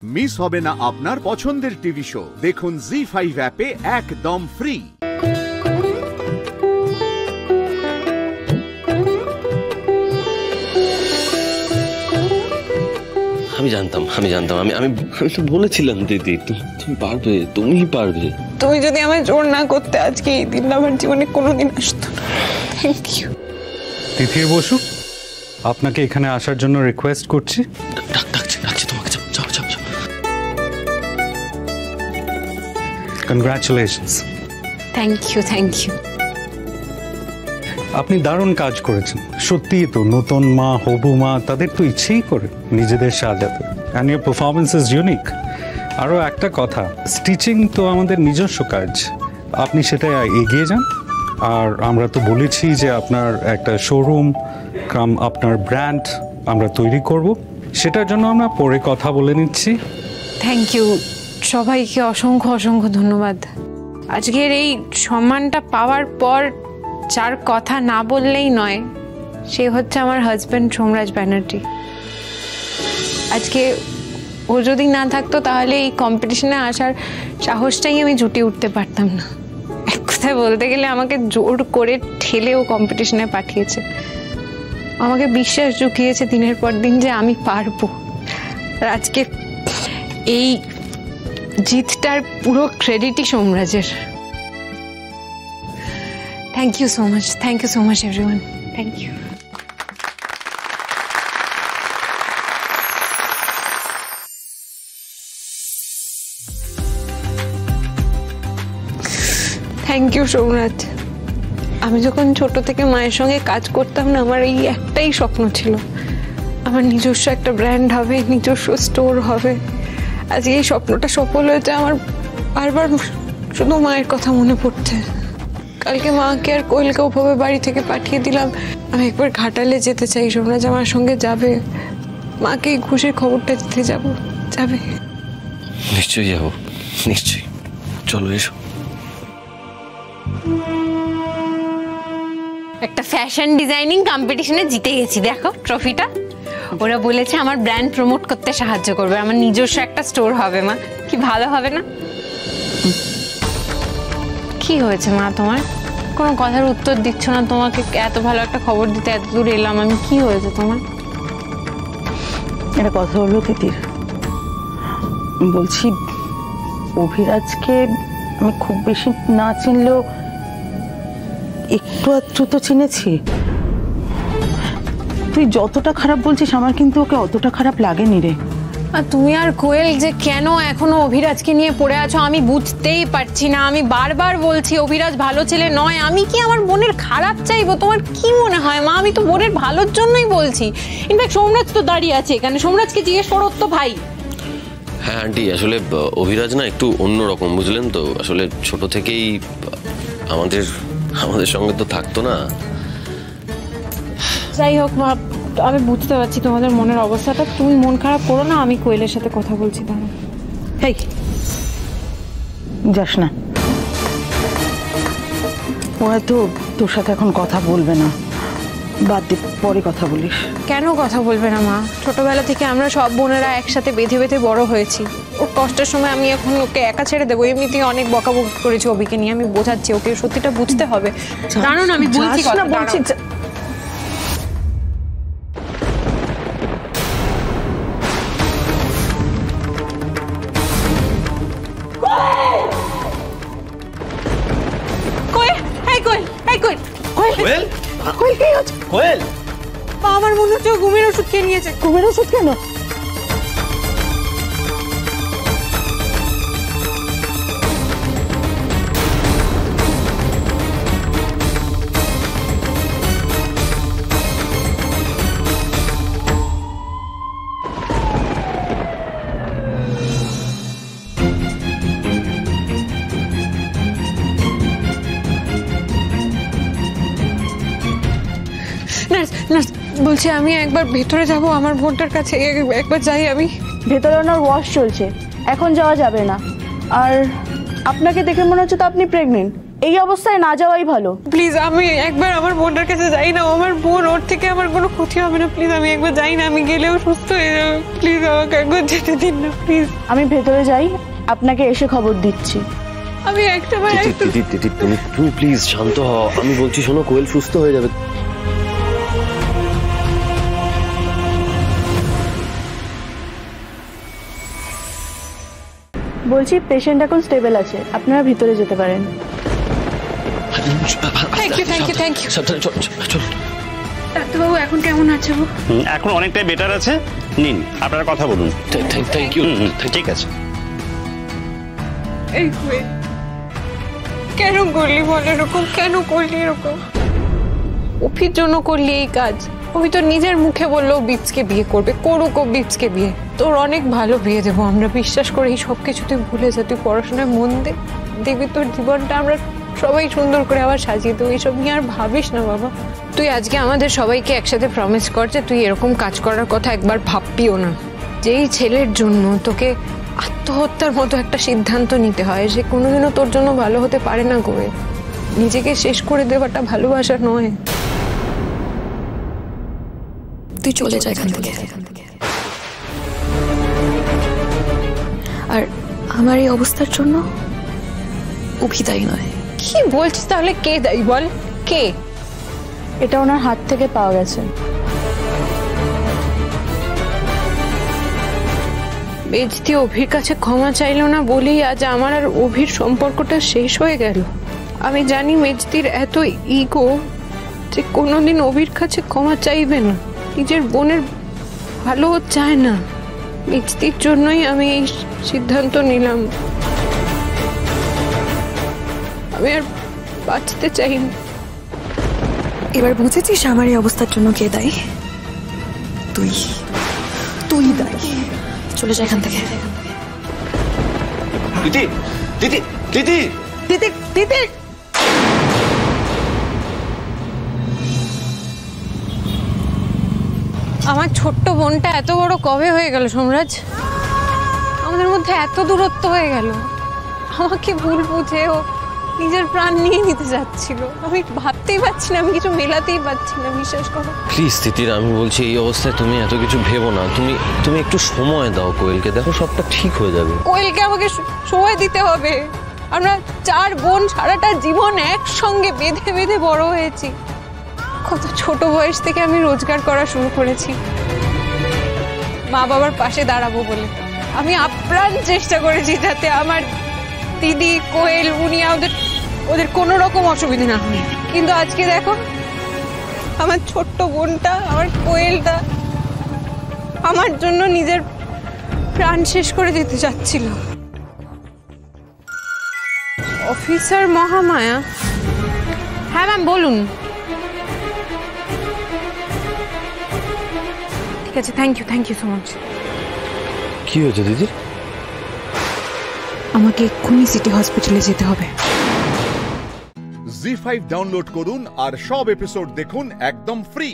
Miss হবে না আপনার পছন্দের টিভি শো। দেখুন জি5 অ্যাপে একদম ফ্রি। আমি জানতাম আমি তো বলেছিলাম দিদি তুমি পারবে, তুমিই পারবে। তুমি যদি আমায় জোর না করতে আজকে এই দিন আমার জীবনে কোনোদিন আসতো না। Thank you. তিথির বসু, আপনাকে এখানে আসার জন্য রিকোয়েস্ট করছি। ডাকছি তোমাকে, যাও। কনগ্রাচুলেশনস। Thank you. আপনি দারুণ কাজ করেছেন। সত্যিই তো, নতুন মা, হবু মা, তাদের তো ইচ্ছেই করে নিজেদের সাজাতে। And your performance is unique. আরও একটা কথা, স্টিচিং তো আমাদের নিজস্ব কাজ, আপনি সেটা এগিয়ে যান। আর আমরা তো বলেছি যে আপনার একটা শোরুম কাম আপনার ব্র্যান্ড আমরা তৈরি করব, সেটার জন্য আমরা পরে কথা বলে নিচ্ছি। থ্যাংক ইউ সবাইকে, অসংখ্য ধন্যবাদ। আজকের এই সম্মানটা পাওয়ার পর যার কথা না বললেই নয়, সে হচ্ছে আমার হাজব্যান্ড সোমরাজ ব্যানার্জি। আজকে ও যদি না থাকতো তাহলে এই কম্পিটিশনে আসার সাহসটাই আমি জুটিয়ে উঠতে পারতাম না। এক কথায় বলতে গেলে আমাকে জোর করে ঠেলে ও কম্পিটিশনে পাঠিয়েছে, আমাকে বিশ্বাস জুগিয়েছে দিনের পর দিন যে আমি পারবো। আর আজকে এই জিতটার পুরো ক্রেডিটই সোমরাজের। Thank you so much everyone. Thank you. Thank you Somraj. আমি যখন ছোট থেকে মায়ের সঙ্গে কাজ করতাম না, আমার এই একটাই স্বপ্ন ছিল, আমার নিজস্ব একটা ব্র্যান্ড হবে, নিজস্ব স্টোর হবে। আজকে এই স্বপ্নটা সফল হয়েছে। আমার বারবার শুধু মায়ের কথা মনে পড়ছে। কালকে মাকে আর কোয়েলকে ওভাবে বাড়ি থেকে পাঠিয়ে দিলাম। আমি একবার ঘাটালে যেতে চাই, সোমরাজ আমার সঙ্গে যাবে? মাকে এই খুশির খবরটা দিতে যাবে? নিশ্চয়ই যাবো, নিশ্চয়ই। চলো এসো। একটা ফ্যাশন ডিজাইনিং কম্পিটিশনে জিতে গেছি, দেখো ট্রফিটা। ওরা বলেছে আমার ব্র্যান্ড প্রমোট করতে সাহায্য করবে, আমার নিজস্ব একটা স্টোর হবে। মা, কি ভালো হবে না? কি হয়েছে মা তোমার? কোনো কথার উত্তর দিচ্ছ না। তোমাকে এত ভালো একটা খবর দিতে এত দূর এলাম আমি, কি হয়েছে তোমার? একটা কথা হলো তিতির, বলছি অভিরাজকে আমি খুব বেশি না চিনলেও একটু আধটু তো চিনেছি। তুই যতটা খারাপ বলছিস আমার কিন্তু ওকে অতটা খারাপ লাগেনি রে। আর তুমি আর কোয়েল যে কেন এখনো অভিরাজকে নিয়ে পড়ে আছো আমি বুঝতেই পারছি না। আমি বারবার বলছি অভিরাজ ভালো ছেলে নয়। আমি কি আমার বোনের খারাপ চাইবো? তোমার কি মনে হয় মা? আমি তো বোনের ভালোর জন্যই বলছি। ইনফ্যাক্ট সোমরাজ তো দাঁড়িয়ে আছে এখানে, সোমরাজকে জিজ্ঞেস করো তো ভাই। হ্যাঁ আন্টি, আসলে অভিরাজ না একটু অন্যরকম, বুঝলেন তো। আসলে ছোট থেকেই আমাদের সঙ্গে তো থাকতো না। যাই হোক মা, আমি বুঝতে পারছি তোমাদের মনের অবস্থাটা। তুমি মন খারাপ করো না, আমি কোয়েলের সাথে কথা বলছি। দাঁড়াও। এই যাস না, ওরা তো তোর সাথে এখন কথা বলবে না, বাদ দে, পরে কথা বলিস। কেন কথা বলবে না মা? ছোটবেলা থেকে আমরা সব বোনেরা একসাথে বেঁধে বেঁধে বড় হয়েছি। ওর কষ্টের সময় আমি এখন ওকে একা ছেড়ে দেবো? এমনিতেই অনেক বকাবকি করেছি অবিকে নিয়ে, আমি বোঝাচ্ছি ওকে, সত্যিটা বুঝতে হবে। জানো না আমি বলছি কথা, বলছি। আমার মনে হচ্ছে ঘুমের ওষুধ খেয়ে নিয়েছে। ঘুমের ওষুধ কেন? নার্স বলছি আমি একবার ভেতরে যাব, আমার বোনটার কাছে একবার যাই। আমি ভেতরে ওনার ওয়াশ চলছে, এখন যাওয়া যাবে না। আর আপনাকে দেখে মনে হচ্ছে তো আপনি প্রেগনেন্ট, এই অবস্থায় না যাওয়াই ভালো। প্লিজ আমি একবার আমার বোনটার কাছে যাই না, আমার বোন, ওর থেকে আমার কোনো ক্ষতি হবে না, প্লিজ আমি একবার যাই না, আমি গেলেও সুস্থ হয়ে যাবে, প্লিজ আমাকে একবার যেতে দিন না প্লিজ। আমি ভেতরে যাই, আপনাকে এসে খবর দিচ্ছি। আমি একটা বার দিদি তুমি প্লিজ শান্ত হও, আমি বলছি শোনো কোয়েল সুস্থ হয়ে যাবে। বলছি পেশেন্ট এখন স্টেবল আছে, আপনারা ভিতরে যেতে পারেন। Thank you thank you thank you. চল ডাক্তারবাবু এখন কেমন আছে? এখন অনেকটাই বেটার আছে। নিন আপনারা কথা বলুন। Thank you. ঠিক আছে। এই কোয়েল, কেন করলি বল এরকম, কেন করলি এরকম? অফির জন্য করলি এই কাজ? ওই তো নিজের মুখে বললো বিপসকে বিয়ে করবে, করুক ও বিপসকে বিয়ে, তোর অনেক ভালো বিয়ে দেবো আমরা, বিশ্বাস করে এই সব কিছু তুই ভুলে যা, তুই পড়াশোনায় মন দে, দেখবি তোর জীবনটা আমরা সবাই সুন্দর করে আবার সাজিয়ে দেবো। এইসব নিয়ে আর ভাবিস না বাবা। তুই আজকে আমাদের সবাইকে একসাথে প্রমিস কর যে তুই এরকম কাজ করার কথা একবার ভাববিও না। যেই ছেলের জন্য তোকে আত্মহত্যার মতো একটা সিদ্ধান্ত নিতে হয়, সে কোনোদিনও তোর জন্য ভালো হতে পারে না করে। নিজেকে শেষ করে দেওয়াটা ভালোবাসা নয়। তুই চলে যা এখান থেকে। আর আমার এই অবস্থার জন্য অভি দায়ী নয়। কি বলছিস? তাহলে কে দায়ী বল? কে? এটা ওনার হাত থেকে পাওয়া গেছে। বেজতি অভির কাছে ক্ষমা চাইলো না বলেই আজ আমার আর অভির সম্পর্কটা শেষ হয়ে গেল। আমি জানি মেজদির এত ইগো যে কোনোদিন অভির কাছে ক্ষমা চাইবে না, নিজের বোনের ভালো চায় না। মেজদির জন্যই আমি এই সিদ্ধান্ত নিলাম। আমি আর বাঁচতে চাই না। এবার বুঝেছিস আমার এই অবস্থার জন্য কে দায়ী? তুই তুই দায়ী। চলে যা এখান থেকে। দিদি দিদি দিদি দিদি দিদি আমার ছোট্ট বোনটা এত বড় কবে হয়ে গেল সোমরাজ? আমাদের মধ্যে এত দূরত্ব হয়ে গেল। আমাকে ভুল বুঝে ও নিজের প্রাণ নিয়ে নিতে যাচ্ছিল। আমি ভাবতেই পারছি না, আমি কিছু মেলাতেই পারছি না, বিশ্বাস করো। প্লিজ তিতির, আমি বলছি এই অবস্থায় তুমি এত কিছু ভেবো না। তুমি একটু সময় দাও কোয়েলকে, দেখো সবটা ঠিক হয়ে যাবে। কোয়েলকে আমাকে সময় দিতে হবে। আমরা 4 বোন সারাটা জীবন একসঙ্গে বেঁধে বেঁধে বড় হয়েছি। কত ছোট বয়স থেকে আমি রোজগার করা শুরু করেছি মা বাবার পাশে দাঁড়াবো বলে। আমি আপ্রাণ চেষ্টা করেছি যাতে আমার দিদি কোয়েল উনিয়া ওদের কোনো রকম অসুবিধা না হয়। কিন্তু আজকে দেখো আমার ছোট্ট বোনটা, আমার কোয়েলটা আমার জন্য নিজের প্রাণ শেষ করে দিতে চাচ্ছিল। অফিসার মহামায়া। হ্যাঁ ম্যাম বলুন। ঠিক আছে, থ্যাংক ইউ সো মাচ। কি হয়েছে দিদির? আমাকে এক্ষুনি সিটি হসপিটালে যেতে হবে। জি5 ডাউনলোড করুন আর সব এপিসোড দেখুন একদম ফ্রি।